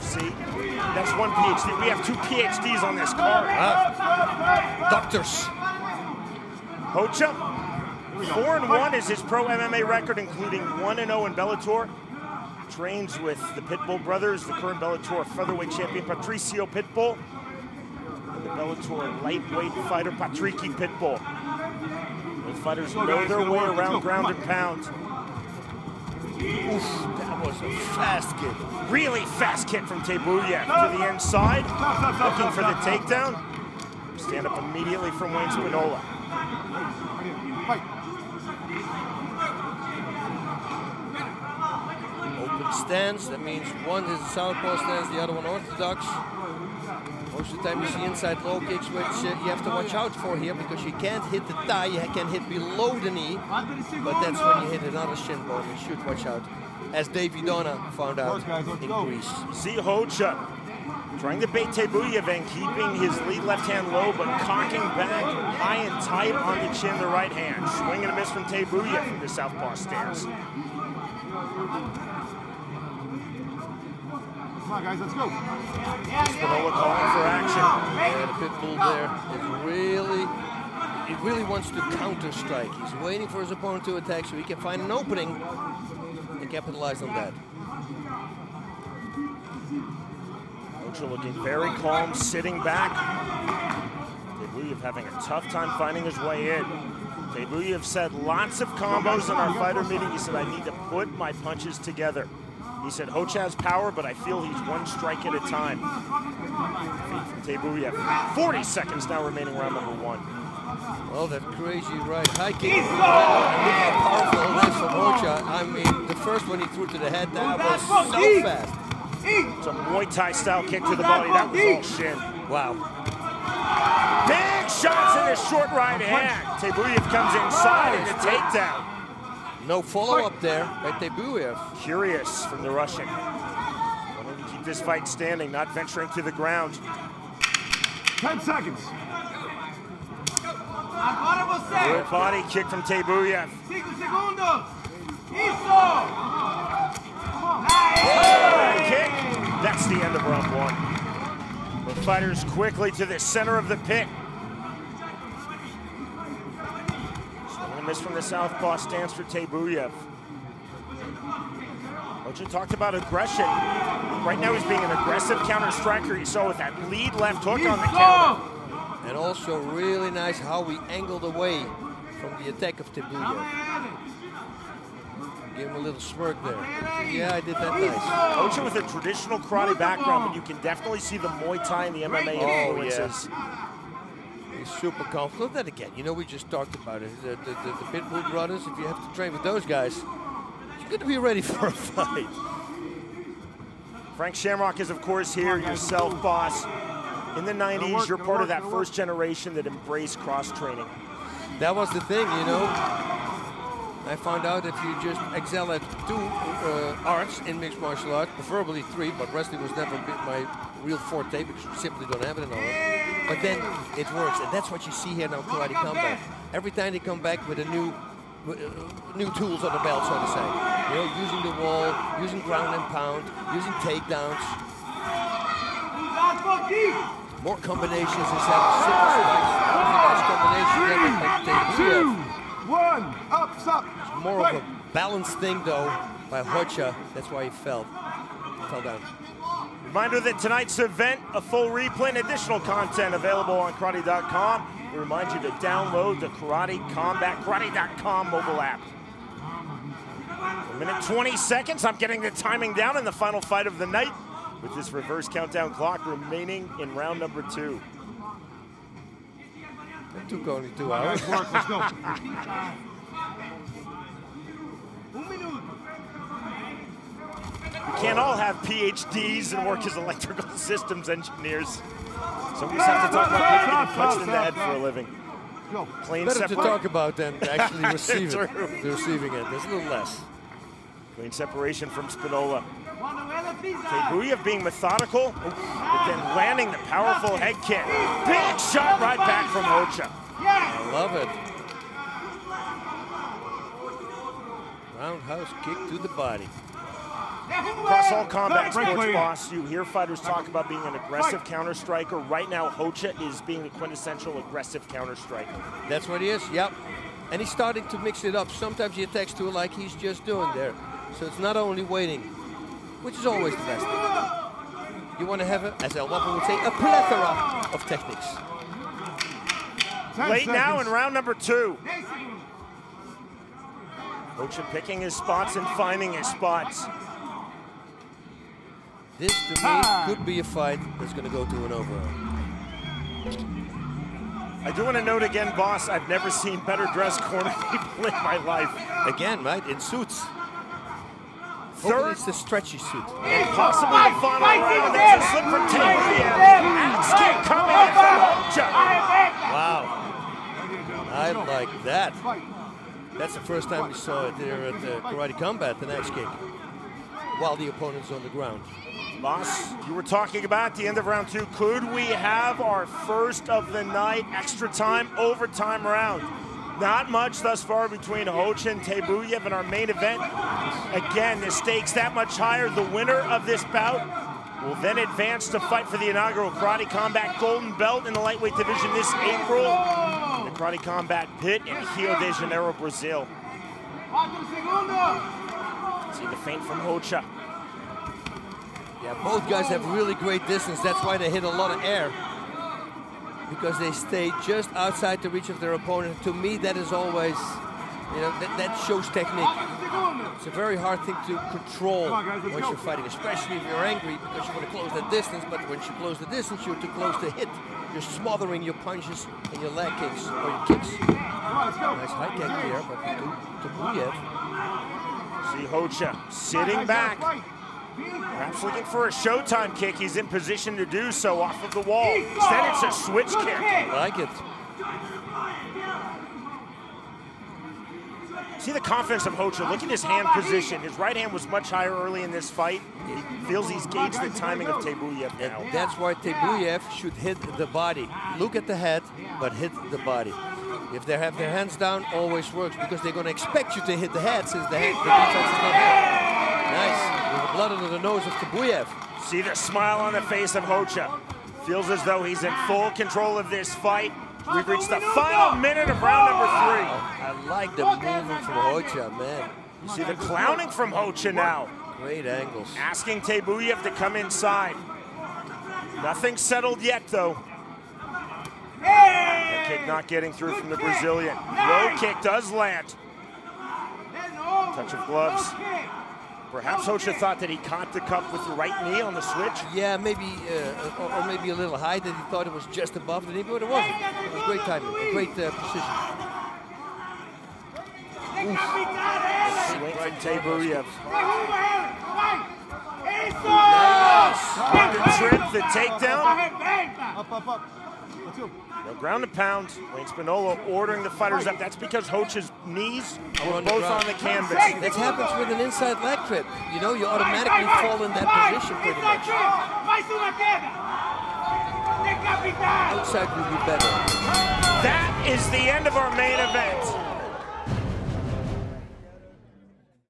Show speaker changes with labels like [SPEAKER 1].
[SPEAKER 1] UFC. That's one PhD. We have 2 PhDs on this card.
[SPEAKER 2] Doctors.
[SPEAKER 1] Rocha, 4-1 is his pro MMA record, including 1-0 in Bellator. Trains with the Pitbull brothers, the current Bellator featherweight champion Patricio Pitbull, and the Bellator lightweight fighter Patricky Pitbull. The fighters know their way around ground and pound.
[SPEAKER 2] Oof, that was a fast kick.
[SPEAKER 1] Really fast kick from Tebuev to the inside, looking for the takedown. Stand up immediately from Wayne Spinola.
[SPEAKER 2] Open stance, that means one is a southpaw stance, the other one orthodox. Most of the time you see inside low kicks, which you have to watch out for here because you can't hit the thigh, you can hit below the knee, but that's when you hit another shin bone. You should watch out, as Davey Donna found out in Greece.
[SPEAKER 1] See Rocha trying to bait Tebuev and keeping his lead left hand low, but cocking back high and tight on the chin, the right hand. Swing and a miss from Tebuev from the southpaw stance.
[SPEAKER 3] Come on, guys, let's go.
[SPEAKER 1] Spinola calling for action.
[SPEAKER 2] Yeah, the Pitbull there he really wants to counter strike. He's waiting for his opponent to attack so he can find an opening and capitalize on that.
[SPEAKER 1] Rocha looking very calm, sitting back. Tebuev having a tough time finding his way in. Tebuev said lots of combos in our fighter meeting. He said, I need to put my punches together. He said, Rocha has power, but I feel he's one strike at a time. Feet from Tebuev. 40 seconds now remaining, round number 1.
[SPEAKER 2] Well, that crazy right high kick. Look how powerful it is from Rocha. I mean, the first one he threw to the head, that was so fast.
[SPEAKER 1] It's a Muay Thai style kick to the body. That was all shin.
[SPEAKER 2] Wow.
[SPEAKER 1] Big shots in his short right hand. Tebuev comes inside in the takedown.
[SPEAKER 2] No follow-up there by Tebuev.
[SPEAKER 1] Curious from the Russian. Wanting to keep this fight standing, not venturing to the ground.
[SPEAKER 3] 10 seconds.
[SPEAKER 1] Good body kick from Tebuev. Kick. That's the end of round 1. The fighters quickly to the center of the pit. Swing and miss from the southpaw stance for Tebuev. Rocha talked about aggression. Right now he's being an aggressive counter striker. You saw with that lead left hook on the counter.
[SPEAKER 2] And also really nice how he angled away from the attack of Tebuev. Give him a little smirk there. Yeah, I did that nice.
[SPEAKER 1] Rocha with a traditional karate background, but you can definitely see the Muay Thai and the MMA influences.
[SPEAKER 2] Yeah. He's super comfortable. Then again, you know, we just talked about it. The Pitbull brothers, if you have to train with those guys, you're going to be ready for a fight.
[SPEAKER 1] Frank Shamrock is, of course, here, yourself, boss. In the 90s, you're part of that first generation that embraced cross-training.
[SPEAKER 2] That was the thing, you know. I found out if you just excel at 2 arts in mixed martial arts, preferably 3, but wrestling was never my real forte because you simply don't have it in all of it. But then it works, and that's what you see here now, Karate Combat. Every time they come back with a new tools on the belt, so to say. You know, using the wall, using ground and pound, using takedowns. More combinations instead of simple strikes. Nice combination.
[SPEAKER 3] 2, 1, up, stop.
[SPEAKER 2] It's more of a balanced thing, though, by Rocha. That's why he fell down.
[SPEAKER 1] Reminder that tonight's event, a full replay and additional content available on karate.com. We remind you to download the karate.com mobile app. 1 minute 20 seconds. I'm getting the timing down in the final fight of the night with this reverse countdown clock remaining in round number 2.
[SPEAKER 2] It took only 2 hours.
[SPEAKER 3] Let's go.
[SPEAKER 1] We can't all have PhDs and work as electrical systems engineers. So we just have to talk about people getting punched in the head for a living. Clean
[SPEAKER 2] Better
[SPEAKER 1] separate.
[SPEAKER 2] to talk about than actually receiving it. There's a little less.
[SPEAKER 1] Clean separation from Spinola. Tebuev being methodical, but then landing the powerful head kick. Big shot right back from Rocha.
[SPEAKER 2] I love it. Roundhouse kick to the body.
[SPEAKER 1] Across all combat sports, boss, you hear fighters talk about being an aggressive counter striker. Right now, Rocha is being a quintessential aggressive counter striker.
[SPEAKER 2] That's what he is, yep. And he's starting to mix it up. Sometimes he attacks too, like he's just doing there. So it's not only waiting, which is always the best thing. You want to have, as El Wapo would say, a plethora of techniques.
[SPEAKER 1] Late now in round number 2. Rocha picking his spots and finding his spots.
[SPEAKER 2] This, to me, could be a fight that's going to go to an overall.
[SPEAKER 1] I do want to note again, boss, I've never seen better dressed corner people in my life.
[SPEAKER 2] Again, right, in suits.
[SPEAKER 1] Third,
[SPEAKER 2] it's the stretchy suit.
[SPEAKER 1] And possibly the final round. There's a slip from Tebuev. Axe kick coming in from Rocha.
[SPEAKER 2] Wow. I like that. That's the first time we saw it there at Karate Combat, the axe kick, while the opponent's on the ground.
[SPEAKER 1] Boss, you were talking about at the end of round 2, could we have our first of the night extra time, overtime round? Not much thus far between Rocha and Tebuev in our main event. Again, the stakes that much higher. The winner of this bout will then advance to fight for the inaugural Karate Combat Golden Belt in the lightweight division this April. The Karate Combat Pit in Rio de Janeiro, Brazil. See the feint from Rocha.
[SPEAKER 2] Yeah, both guys have really great distance. That's why they hit a lot of air, because they stay just outside the reach of their opponent. To me, that is always, you know, that shows technique. It's a very hard thing to control once you're fighting, especially if you're angry, because you want to close the distance. But once you close the distance, you're too close to hit. You're smothering your punches and your leg kicks or your kicks. Nice high kick here, but Tebuev.
[SPEAKER 1] See Rocha sitting back. Perhaps looking for a showtime kick. He's in position to do so off of the wall. Instead, it's a switch kick.
[SPEAKER 2] I like it.
[SPEAKER 1] See the confidence of Rocha. Look at his hand position. His right hand was much higher early in this fight. He feels he's gauged the timing of Tebuev now.
[SPEAKER 2] And that's why Tebuev should hit the body. Look at the head, but hit the body. If they have their hands down, always works, because they're going to expect you to hit the head since the defense is not there. Nice. With the blood under the nose of Tebuev.
[SPEAKER 1] See the smile on the face of Rocha. Feels as though he's in full control of this fight. We've reached the final minute of round number 3.
[SPEAKER 2] I like the movement from Rocha, man.
[SPEAKER 1] You see the clowning from Rocha now.
[SPEAKER 2] Great angles.
[SPEAKER 1] Asking Tebuev to come inside. Nothing settled yet, though. That kick not getting through from the Brazilian. Low kick does land. Touch of gloves. Perhaps Rocha thought that he caught the cup with the right knee on the switch.
[SPEAKER 2] Yeah, maybe, or maybe a little high, that he thought it was just above the knee, but it wasn't. It was great timing, great precision.
[SPEAKER 1] Swing from Tebuev.
[SPEAKER 2] Nice.
[SPEAKER 1] On the trip, the takedown.
[SPEAKER 3] Up. Let's go.
[SPEAKER 1] No ground and pound. Wayne Spinola ordering the fighters up. That's because Rocha's knees are both on the canvas.
[SPEAKER 2] That happens with an inside leg trip. You know, you automatically fall in that position pretty much. Outside would be better.
[SPEAKER 1] That is the end of our main event.